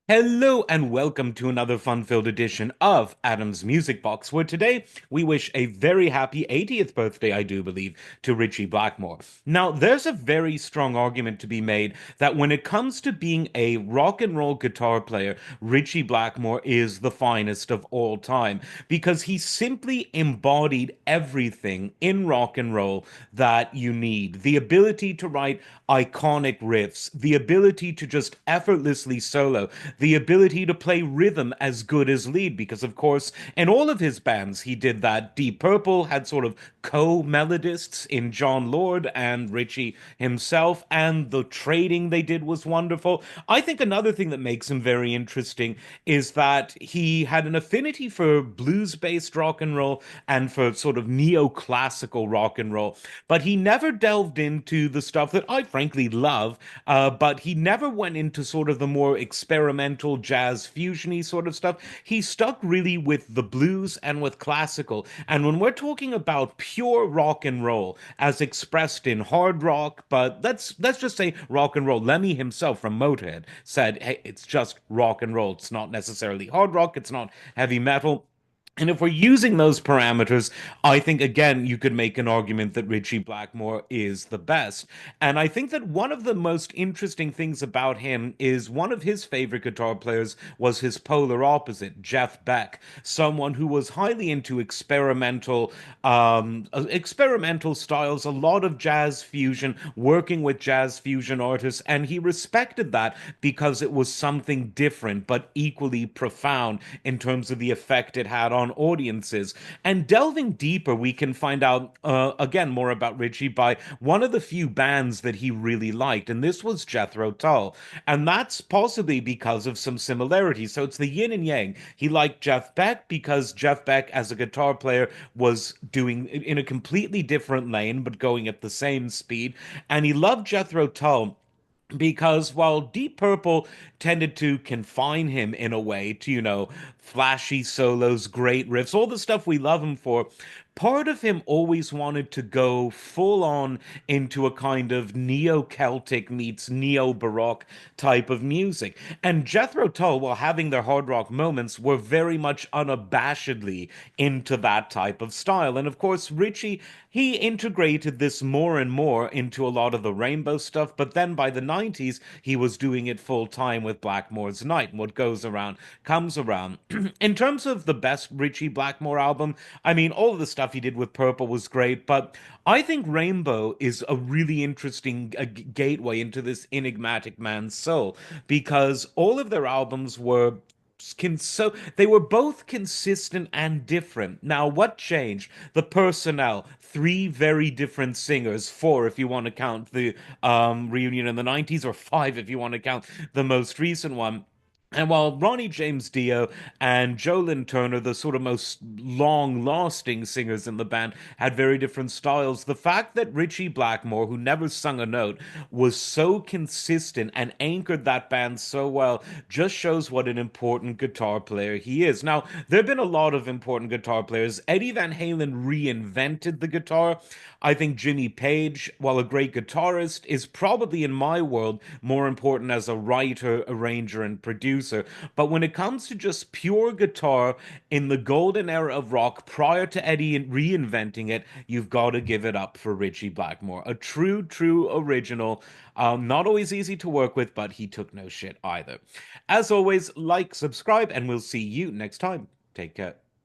Hello and welcome to another fun-filled edition of Adam's Music Box, where today we wish a very happy 80th birthday, I do believe, to Ritchie Blackmore. Now, there's a very strong argument to be made that when it comes to being a rock and roll guitar player, Ritchie Blackmore is the finest of all time because he simply embodied everything in rock and roll that you need. The ability to write iconic riffs, the ability to just effortlessly solo, the ability to play rhythm as good as lead, because of course, in all of his bands, he did that. Deep Purple had sort of co-melodists in John Lord and Ritchie himself, and the trading they did was wonderful. I think another thing that makes him very interesting is that he had an affinity for blues-based rock and roll and for sort of neoclassical rock and roll, but he never delved into the stuff that I frankly love, but he never went into sort of the more experimental jazz fusiony sort of stuff. He stuck really with the blues and with classical. And when we're talking about pure rock and roll as expressed in hard rock, but let's just say rock and roll. Lemmy himself from Motorhead said, "Hey, it's just rock and roll. It's not necessarily hard rock. It's not heavy metal." And if we're using those parameters, I think again you could make an argument that Ritchie Blackmore is the best. And I think that one of the most interesting things about him is one of his favorite guitar players was his polar opposite, Jeff Beck, someone who was highly into experimental styles, a lot of jazz fusion, working with jazz fusion artists, and he respected that because it was something different but equally profound in terms of the effect it had on audiences. And delving deeper, we can find out again more about Ritchie by one of the few bands that he really liked, and this was Jethro Tull. And that's possibly because of some similarities. So it's the yin and yang. He liked Jeff Beck because Jeff Beck, as a guitar player, was doing in a completely different lane, but going at the same speed. And he loved Jethro Tull because while Deep Purple tended to confine him in a way to, flashy solos, great riffs, all the stuff we love him for, part of him always wanted to go full on into a kind of neo-Celtic meets neo-Baroque type of music. And Jethro Tull, while having their hard rock moments, were very much unabashedly into that type of style. And of course, Ritchie, he integrated this more and more into a lot of the Rainbow stuff, but then by the 90s, he was doing it full time with Blackmore's Night. And what goes around comes around. In terms of the best Ritchie Blackmore album, I mean, all of the stuff he did with Purple was great, but I think Rainbow is a really interesting gateway into this enigmatic man's soul because all of their albums were so they were both consistent and different. Now, what changed? The personnel, three very different singers, four if you want to count the reunion in the 90s, or five if you want to count the most recent one. And while Ronnie James Dio and Jolyn Turner, the sort of most long-lasting singers in the band, had very different styles, the fact that Ritchie Blackmore, who never sung a note, was so consistent and anchored that band so well just shows what an important guitar player he is. Now, there have been a lot of important guitar players. Eddie Van Halen reinvented the guitar. I think Jimmy Page, while a great guitarist, is probably in my world more important as a writer, arranger, and producer. But when it comes to just pure guitar in the golden era of rock prior to Eddie reinventing it, you've got to give it up for Ritchie Blackmore. A true, true original. Not always easy to work with, but he took no shit either. As always, like, subscribe, and we'll see you next time. Take care.